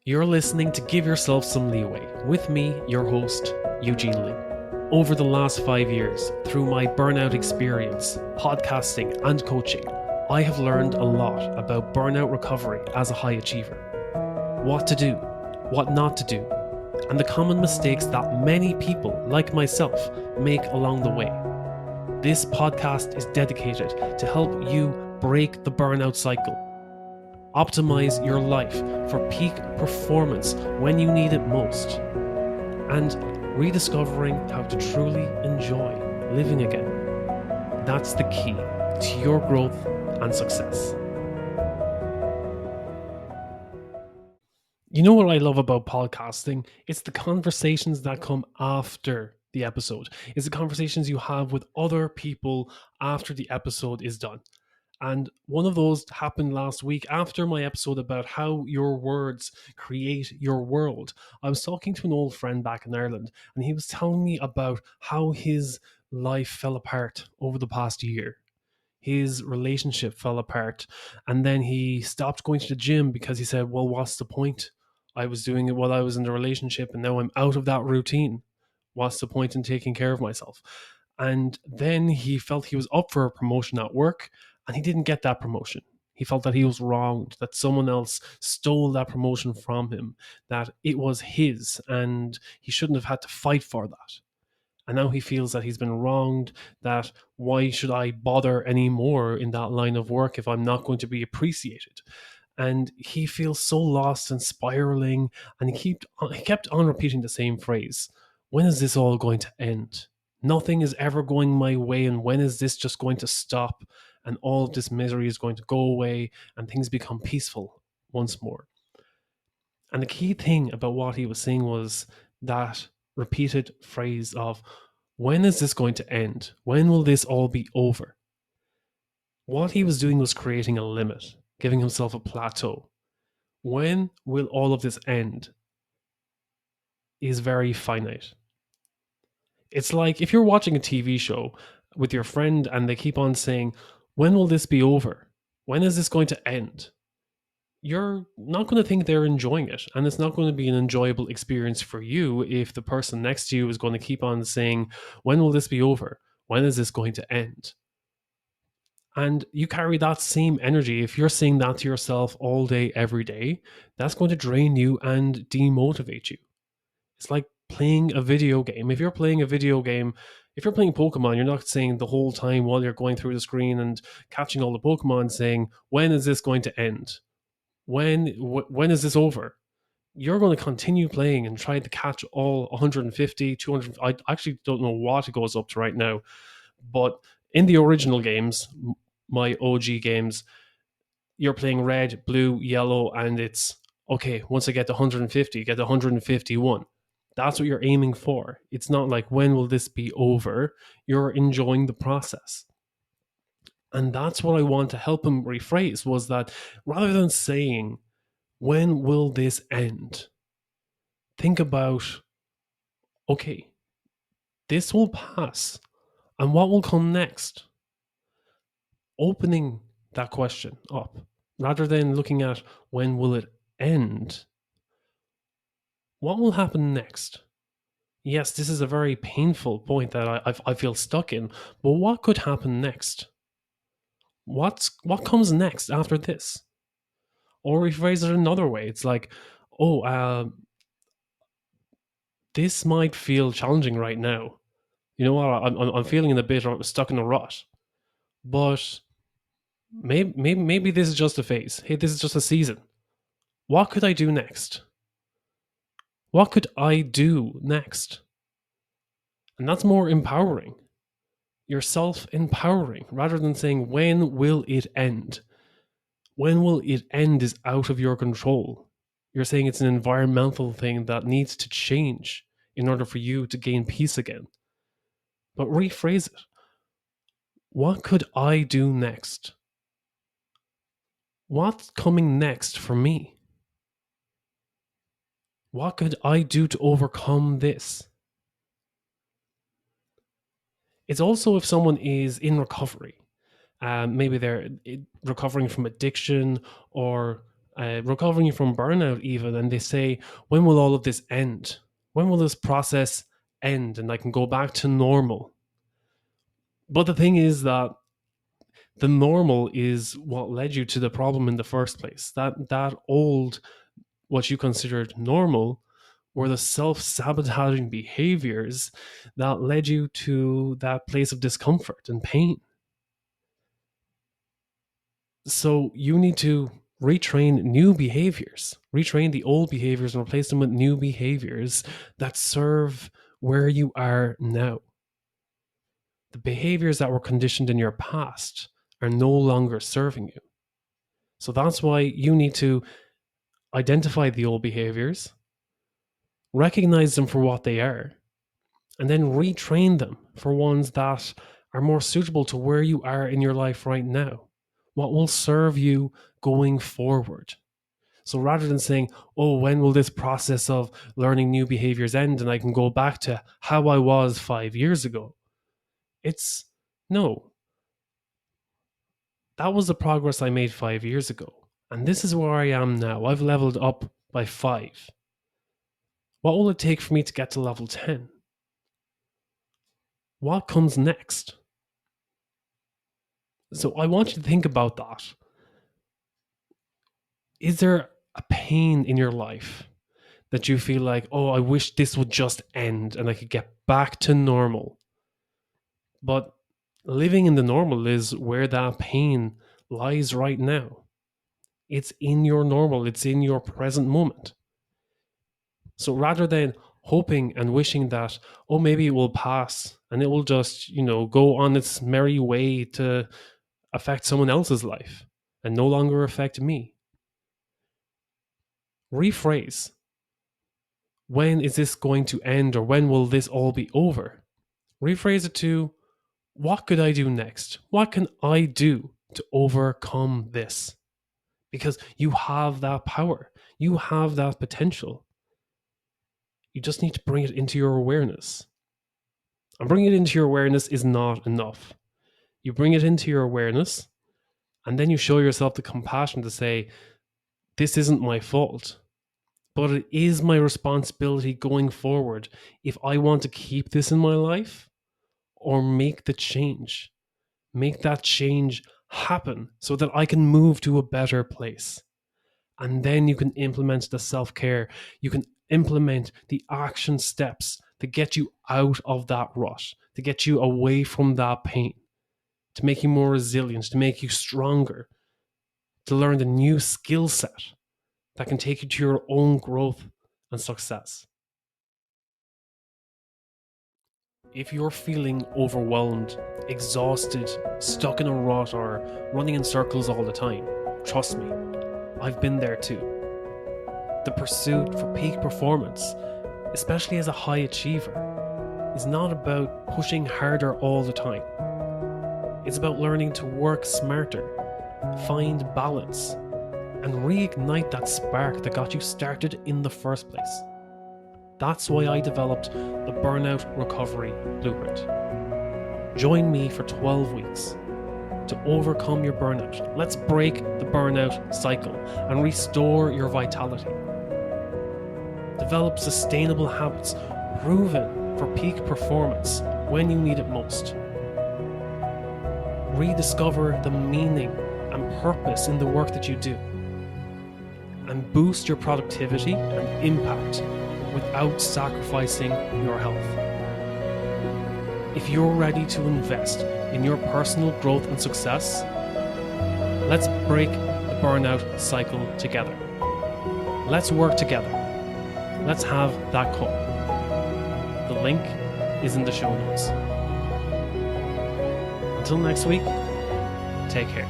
You're listening to Give Yourself Some Leeway with me, your host, Eugene Lee. Over the last 5 years, through my burnout experience, podcasting, and coaching, I have learned a lot about burnout recovery as a high achiever. What to do, what not to do, and the common mistakes that many people, like myself, make along the way. This podcast is dedicated to help you break the burnout cycle. Optimize your life for peak performance when you need it most, and rediscovering how to truly enjoy living again. That's the key to your growth and success. You know what I love about podcasting? It's the conversations that come after the episode. It's the conversations you have with other people after the episode is done. And one of those happened last week after my episode about how your words create your world. I was talking to an old friend back in Ireland, and he was telling me about how his life fell apart over the past year. His relationship fell apart, and then he stopped going to the gym because he said, well, what's the point? I was doing it while I was in the relationship, and now I'm out of that routine. What's the point in taking care of myself? And then he felt he was up for a promotion at work, and he didn't get that promotion. He felt that he was wronged, that someone else stole that promotion from him, that it was his, and he shouldn't have had to fight for that. And now he feels that he's been wronged, that why should I bother anymore in that line of work if I'm not going to be appreciated? And he feels so lost and spiraling, and he kept on repeating the same phrase. When is this all going to end? Nothing is ever going my way, and when is this just going to stop? And all of this misery is going to go away, and things become peaceful once more. And the key thing about what he was saying was that repeated phrase of, when is this going to end? When will this all be over? What he was doing was creating a limit, giving himself a plateau. When will all of this end is very finite. It's like if you're watching a TV show with your friend and they keep on saying, when will this be over? When is this going to end? You're not going to think they're enjoying it, and it's not going to be an enjoyable experience for you if the person next to you is going to keep on saying, when will this be over? When is this going to end? And you carry that same energy. If you're saying that to yourself all day, every day, that's going to drain you and demotivate you. It's like playing a video game. If you're playing a video game, if you're playing Pokemon, you're not saying the whole time while you're going through the screen and catching all the Pokemon saying, when is this going to end? When is this over? You're going to continue playing and try to catch all 150, 200. I actually don't know what it goes up to right now, but in the original games, my OG games, you're playing red, blue, yellow, and it's okay. Once I get to 150, get to 151. That's what you're aiming for. It's not like, when will this be over? You're enjoying the process. And that's what I want to help him rephrase, was that rather than saying, when will this end? Think about, okay, this will pass. And what will come next? Opening that question up rather than looking at, when will it end? What will happen next? Yes, this is a very painful point that I feel stuck in, but what could happen next? What comes next after this? Or rephrase it another way. It's like, this might feel challenging right now. You know what? I'm feeling in a bit stuck in a rut, but maybe this is just a phase. Hey, this is just a season. What could I do next? What could I do next? And that's more empowering. You're self-empowering rather than saying, when will it end? When will it end is out of your control. You're saying it's an environmental thing that needs to change in order for you to gain peace again. But rephrase it. What could I do next? What's coming next for me? What could I do to overcome this? It's also if someone is in recovery. Maybe they're recovering from addiction or recovering from burnout even, and they say, when will all of this end? When will this process end and I can go back to normal? But the thing is that the normal is what led you to the problem in the first place. That old, what you considered normal, were the self-sabotaging behaviors that led you to that place of discomfort and pain. So you need to retrain new behaviors, retrain the old behaviors and replace them with new behaviors that serve where you are now. The behaviors that were conditioned in your past are no longer serving you. So that's why you need to identify the old behaviors, recognize them for what they are, and then retrain them for ones that are more suitable to where you are in your life right now. What will serve you going forward? So rather than saying, oh, when will this process of learning new behaviors end and I can go back to how I was 5 years ago? It's no. That was the progress I made 5 years ago. And this is where I am now. I've leveled up by 5. What will it take for me to get to level 10? What comes next? So I want you to think about that. Is there a pain in your life that you feel like, oh, I wish this would just end and I could get back to normal? But living in the normal is where that pain lies right now. It's in your normal, it's in your present moment. So rather than hoping and wishing that, oh, maybe it will pass and it will just, go on its merry way to affect someone else's life and no longer affect me. Rephrase. When is this going to end, or when will this all be over? Rephrase it to, what could I do next? What can I do to overcome this? Because you have that power. You have that potential. You just need to bring it into your awareness. And bringing it into your awareness is not enough. You bring it into your awareness, and then you show yourself the compassion to say, this isn't my fault, but it is my responsibility going forward if I want to keep this in my life or make the change. Make that change happen so that I can move to a better place. And then you can implement the self-care. You can implement the action steps to get you out of that rut, to get you away from that pain, to make you more resilient, to make you stronger, to learn the new skill set that can take you to your own growth and success. If you're feeling overwhelmed, exhausted, stuck in a rut, or running in circles all the time, trust me, I've been there too. The pursuit for peak performance, especially as a high achiever, is not about pushing harder all the time. It's about learning to work smarter, find balance, and reignite that spark that got you started in the first place. That's why I developed the Burnout Recovery Blueprint. Join me for 12 weeks to overcome your burnout. Let's break the burnout cycle and restore your vitality. Develop sustainable habits proven for peak performance when you need it most. Rediscover the meaning and purpose in the work that you do. And boost your productivity and impact without sacrificing your health. If you're ready to invest in your personal growth and success, let's break the burnout cycle together. Let's work together. Let's have that call. The link is in the show notes. Until next week, take care.